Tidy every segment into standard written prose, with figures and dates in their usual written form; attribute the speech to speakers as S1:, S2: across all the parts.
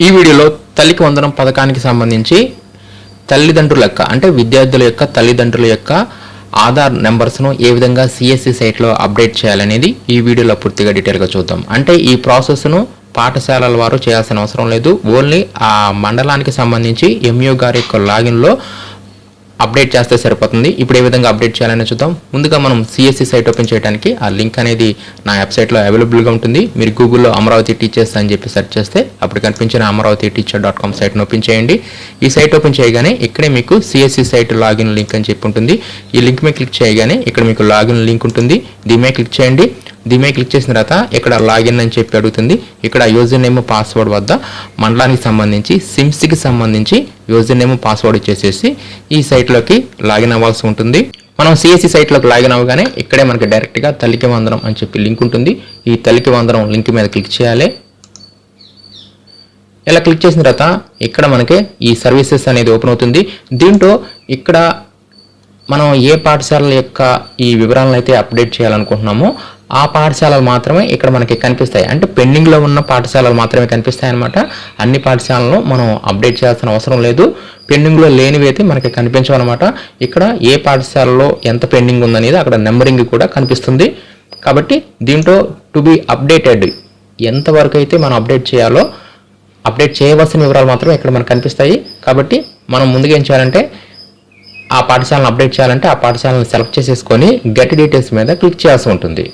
S1: ఈ వీడియోలో తల్లికి వందనం పథకానికి సంబంధించి తల్లిదండ్రుల యొక్క అంటే విద్యార్థుల యొక్క తల్లిదండ్రుల యొక్క ఆధార్ నెంబర్స్ను ఏ విధంగా సిఎస్సి సైట్లో అప్డేట్ చేయాలనేది ఈ వీడియోలో పూర్తిగా డీటెయిల్గా చూద్దాం. అంటే ఈ ప్రాసెస్ను పాఠశాలల వారు చేయాల్సిన అవసరం లేదు. ఓన్లీ ఆ మండలానికి సంబంధించి ఎంఈఓ గారి యొక్క లాగిన్లో అప్డేట్ చేస్తే సరిపోతుంది. ఇప్పుడు ఏ విధంగా అప్డేట్ చేయాలని చూద్దాం. ముందుగా మనం సిఎస్సి సైట్ ఓపెన్ చేయడానికి ఆ లింక్ అనేది నా వెబ్సైట్లో అవైలబుల్గా ఉంటుంది. మీరు గూగుల్లో అమరావతి టీచర్స్ అని చెప్పి సెర్చ్ చేస్తే అప్పుడు కనిపించిన amravatiteacher.com సైట్ను ఓపెన్ చేయండి. ఈ సైట్ ఓపెన్ చేయగానే ఇక్కడే మీకు సిఎస్సి సైట్ లాగిన్ లింక్ అని చెప్పి ఉంటుంది. ఈ లింక్ మీద క్లిక్ చేయగానే ఇక్కడ మీకు లాగిన్ లింక్ ఉంటుంది. దీని మీద క్లిక్ చేయండి. దీని మీద క్లిక్ చేసిన తర్వాత ఇక్కడ లాగిన్ అని చెప్పి అడుగుతుంది. ఇక్కడ యూజర్ నేమ్ పాస్వర్డ్ వద్ద మండలానికి సంబంధించి సిమ్స్కి సంబంధించి యూజర్ నేమ్ పాస్వర్డ్ ఇచ్చేసేసి ఈ సైట్లోకి లాగిన్ అవ్వాల్సి ఉంటుంది. మనం సిఎస్సి సైట్లోకి లాగిన్ అవ్వగానే ఇక్కడే మనకి డైరెక్ట్గా తల్లికి వందనం అని చెప్పి లింక్ ఉంటుంది. ఈ తల్లికి వందనం లింక్ మీద క్లిక్ చేయాలి. ఇలా క్లిక్ చేసిన తర్వాత ఇక్కడ మనకి ఈ సర్వీసెస్ అనేది ఓపెన్ అవుతుంది. దీంట్లో ఇక్కడ మనం ఏ పాఠశాలల యొక్క ఈ వివరాలను అయితే అప్డేట్ చేయాలనుకుంటున్నామో ఆ పాఠశాలలు మాత్రమే ఇక్కడ మనకి కనిపిస్తాయి. అంటే పెండింగ్లో ఉన్న పాఠశాలలు మాత్రమే కనిపిస్తాయి అన్నమాట. అన్ని పాఠశాలను మనం అప్డేట్ చేయాల్సిన అవసరం లేదు. పెండింగ్లో లేనివి అయితే మనకి కనిపించవన్నమాట. ఇక్కడ ఏ పాఠశాలలో ఎంత పెండింగ్ ఉందనేది అక్కడ నెంబరింగ్ కూడా కనిపిస్తుంది. కాబట్టి దీంట్లో టు బి అప్డేటెడ్ ఎంతవరకు అయితే మనం అప్డేట్ చేయాలో అప్డేట్ చేయవలసిన వివరాలు మాత్రం ఇక్కడ మనకు కనిపిస్తాయి. కాబట్టి మనం ముందుగా ఏం చేయాలంటే ఆ పాఠశాలను అప్డేట్ చేయాలంటే ఆ పాఠశాలను సెలెక్ట్ చేసేసుకొని గెట్ డీటెయిల్స్ మీద క్లిక్ చేయాల్సి ఉంటుంది.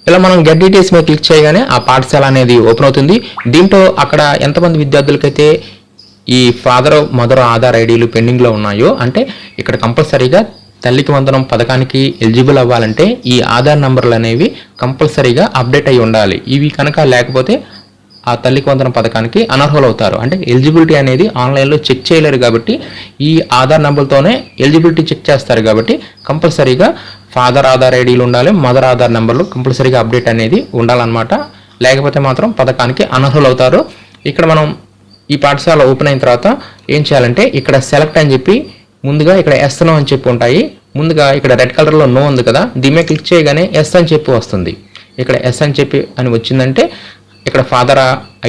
S1: ఇలా మనం గెట్ డీటెయిల్స్ మీద క్లిక్ చేయగానే ఆ పాఠశాల అనేది ఓపెన్ అవుతుంది. దీంట్లో అక్కడ ఎంతమంది విద్యార్థులకైతే ఈ ఫాదర్ మదర్ ఆధార్ ఐడీలు పెండింగ్లో ఉన్నాయో అంటే ఇక్కడ కంపల్సరీగా తల్లికి వందనం పథకానికి ఎలిజిబుల్ అవ్వాలంటే ఈ ఆధార్ నంబర్లు అనేవి కంపల్సరీగా అప్డేట్ అయి ఉండాలి. ఇవి కనుక లేకపోతే ఆ తల్లికి వందనం పథకానికి అనర్హులు అవుతారు. అంటే ఎలిజిబిలిటీ అనేది ఆన్లైన్లో చెక్ చేయలేరు. కాబట్టి ఈ ఆధార్ నెంబర్తోనే ఎలిజిబిలిటీ చెక్ చేస్తారు. కాబట్టి కంపల్సరీగా ఫాదర్ ఆధార్ ఐడీలు ఉండాలి, మదర్ ఆధార్ నెంబర్లు కంపల్సరీగా అప్డేట్ అనేది ఉండాలన్నమాట. లేకపోతే మాత్రం పథకానికి అనర్హులు అవుతారు. ఇక్కడ మనం ఈ పాఠశాల ఓపెన్ అయిన తర్వాత ఏం చేయాలంటే ఇక్కడ సెలెక్ట్ అని చెప్పి ముందుగా ఇక్కడ ఎస్ నో అని చెప్పి ఉంటాయి. ముందుగా ఇక్కడ రెడ్ కలర్లో నో ఉంది కదా, దీని మీద క్లిక్ చేయగానే ఎస్ అని చెప్పి వస్తుంది. ఇక్కడ ఎస్ అని చెప్పి అని వచ్చిందంటే ఇక్కడ ఫాదర్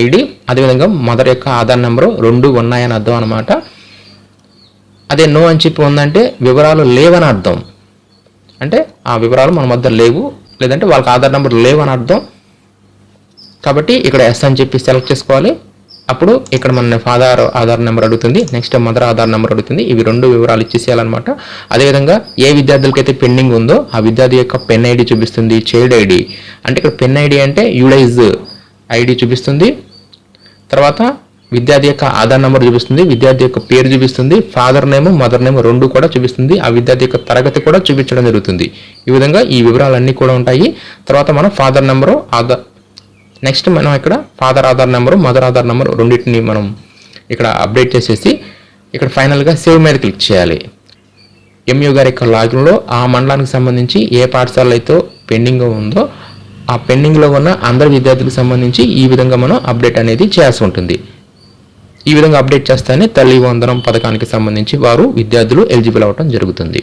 S1: ఐడి అదేవిధంగా మదర్ యొక్క ఆధార్ నెంబరు 2 ఉన్నాయని అర్థం అనమాట. అదే నో అని చెప్పి ఉందంటే వివరాలు లేవని అర్థం. అంటే ఆ వివరాలు మన మధ్య లేవు, లేదంటే వాళ్ళకి ఆధార్ నెంబర్ లేవని అర్థం. కాబట్టి ఇక్కడ ఎస్ అని చెప్పి సెలెక్ట్ చేసుకోవాలి. అప్పుడు ఇక్కడ మన ఫాదర్ ఆధార్ నెంబర్ అడుగుతుంది, నెక్స్ట్ మదర్ ఆధార్ నెంబర్ అడుగుతుంది. ఇవి 2 వివరాలు ఇచ్చేసేయాలన్నమాట. అదేవిధంగా ఏ విద్యార్థులకైతే పెండింగ్ ఉందో ఆ విద్యార్థి యొక్క పెన్ ఐడి చూపిస్తుంది, చైల్డ్ ఐడి అంటే ఇక్కడ పెన్ ఐడి అంటే యూడైజ్ ఐడి చూపిస్తుంది. తర్వాత విద్యార్థి యొక్క ఆధార్ నెంబర్ చూపిస్తుంది, విద్యార్థి యొక్క పేరు చూపిస్తుంది, ఫాదర్ నేమ్ మదర్ నేమ్ 2 కూడా చూపిస్తుంది. ఆ విద్యార్థి యొక్క తరగతి కూడా చూపించడం జరుగుతుంది. ఈ విధంగా ఈ వివరాలన్నీ కూడా ఉంటాయి. తర్వాత మనం ఫాదర్ నెంబరు ఆధార్ నెక్స్ట్ మనం ఇక్కడ father Aadhaar number mother Aadhaar number రెండింటిని మనం ఇక్కడ అప్డేట్ చేసేసి ఇక్కడ ఫైనల్గా సేవ్ మీద క్లిక్ చేయాలి. ఎంఈఓ గారి యొక్క లాగిన్లో ఆ మండలానికి సంబంధించి ఏ పాఠశాల అయితే పెండింగ్ ఉందో ఆ పెండింగ్లో ఉన్న అందరి విద్యార్థులకు సంబంధించి ఈ విధంగా మనం అప్డేట్ అనేది చేయాల్సి ఉంటుంది. ఈ విధంగా అప్డేట్ చేస్తేనే తల్లి వందనం పథకానికి సంబంధించి వారు విద్యార్థులు ఎలిజిబుల్ అవ్వడం జరుగుతుంది.